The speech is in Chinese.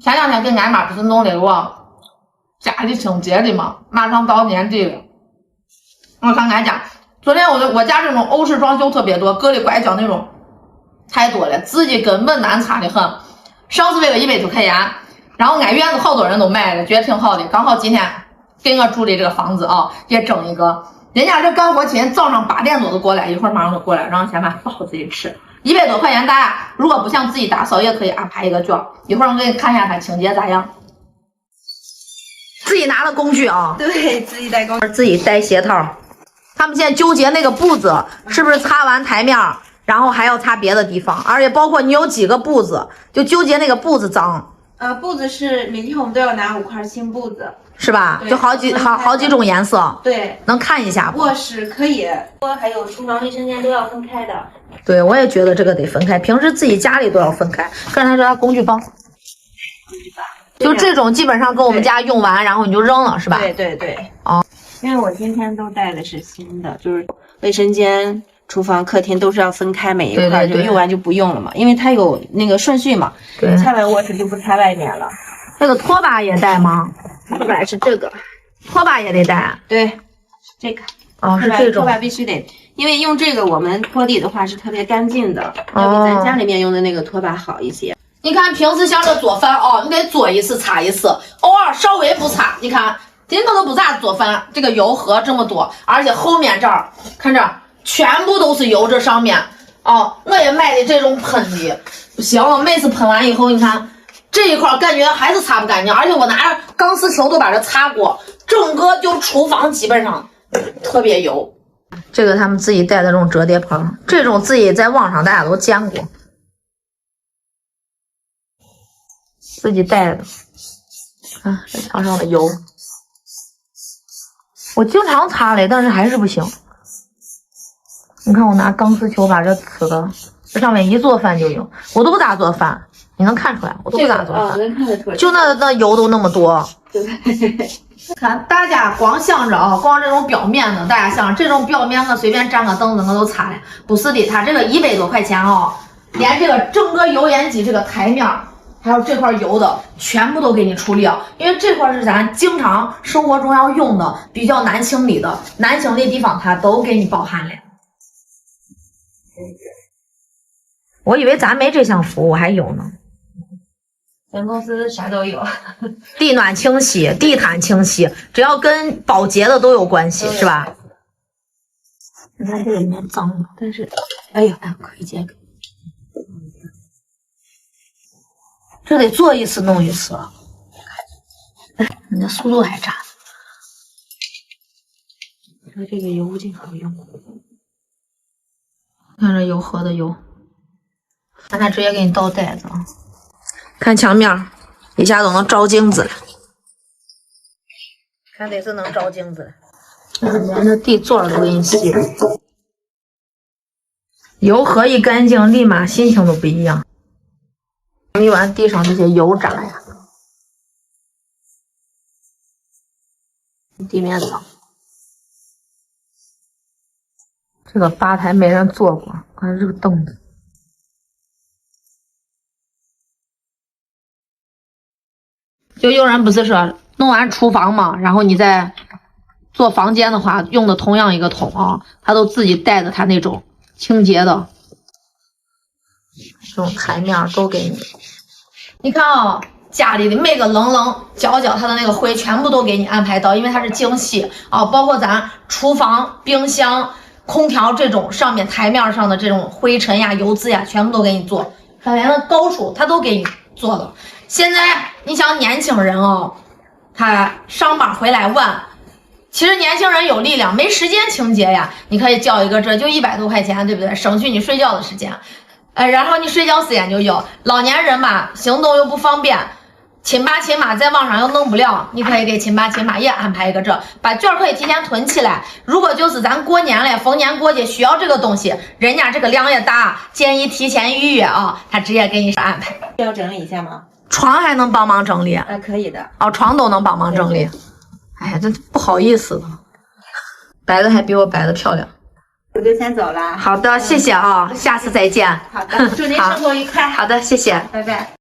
前两天跟俺妈不是弄了个家里清洁的嘛，马上到年底了。我看俺家，昨天我家这种欧式装修特别多，各里拐角那种太多了，自己根本难擦的很。上次为了100多块钱，然后俺院子好多人都买了，觉得挺好的。刚好今天给我住的这个房子啊，也整一个。人家这干活勤，早上8点多就过来，一会儿马上就过来，让先把饭好自己吃。100多块钱，大家如果不想自己打扫，也可以安排一个角。一会儿我给你看一下它清洁咋样。自己拿了工具啊，对，自己带工具，自己带鞋套。他们现在纠结那个布子是不是擦完台面，然后还要擦别的地方，而且包括你有几个布子，就纠结那个布子脏。布子是每天我们都要拿5块新布子。是吧？就好几种颜色，对，能看一下不？卧室可以，还有厨房、卫生间都要分开的。对，我也觉得这个得分开，平时自己家里都要分开。刚才说它工具包，就这种基本上跟我们家用完，然后你就扔了，是吧？对对对。哦，因为我今天都带的是新的，就是卫生间、厨房、客厅都是要分开，每一块就用完就不用了嘛，因为它有那个顺序嘛。对，擦完卧室就不擦外面了。那个拖把也带吗？拖把是这个，拖把也得带。对，这个。哦，是这种。拖把必须得，因为用这个我们拖地的话是特别干净的，要比咱家里面用的那个拖把好一些。你看平时像这做饭哦，你得做一次擦一次，偶尔稍微不擦，你看今个都不咋做饭，这个油盒这么多，而且后面这儿看这儿全部都是油，这上面哦，我也买的这种喷的，不行，每次喷完以后，你看。这一块感觉还是擦不干净，而且我拿着钢丝球都把这擦过，整个就厨房基本上特别油。这个他们自己带的这种折叠盆，这种自己在网上大家都见过，自己带的。看这墙上的油，我经常擦嘞，但是还是不行。你看我拿钢丝球把这呲的，这上面一做饭就有，我都不咋做饭。你能看出来，我都不咋做饭，能看得出来，就那油都那么多。对，看大家光想着啊，光这种表面的，大家想这种表面我随便粘个凳子我都擦了，不是的，它这个100多块钱哦，连这个整个油烟机这个台面，还有这块油的全部都给你处理了，因为这块是咱经常生活中要用的，比较难清理的，难清理的地方它都给你包含了。我以为咱没这项服务，还有呢。咱公司啥都有，地暖清洗、地毯清洗，只要跟保洁的都有关系，是吧？你看这个里面脏了，但是，哎呦，可以接。这得做一次弄一次，你的速度还差。说这个油经常用，看这油盒的油，看它直接给你倒袋子啊。看墙面，一下都能照镜子了。看得是能照镜子了，连着地座都给你洗了。油盒一干净，立马心情都不一样。整理完地上这些油渣呀，地面脏。这个吧台没人坐过，看这个凳子。就有人不是说弄完厨房嘛，然后你再做房间的话，用的同样一个桶啊，他都自己带着他那种清洁的这种台面都给你。你看啊，家里的每个棱棱角角，它的那个灰全部都给你安排到，因为它是精细啊，包括咱厨房、冰箱、空调这种上面台面上的这种灰尘呀、油渍呀，全部都给你做，连那高处它都给你做了。现在你想年轻人哦，他上班回来晚，其实年轻人有力量，没时间清洁呀。你可以叫一个，这就100多块钱，对不对？省去你睡觉的时间，然后你睡觉时间就有。老年人嘛，行动又不方便，亲爸亲妈在网上又弄不了，你可以给亲爸亲妈也安排一个这，把券可以提前囤起来。如果就是咱过年了，逢年过节需要这个东西，人家这个量也大，建议提前预约啊，他直接给你安排。要整理一下吗？床还能帮忙整理？可以的。哦，床都能帮忙整理。哎呀，这不好意思了，摆的还比我摆的漂亮。我就先走了。好的，谢谢啊，下次再见。好的，祝您生活愉快。好的，谢谢，拜拜。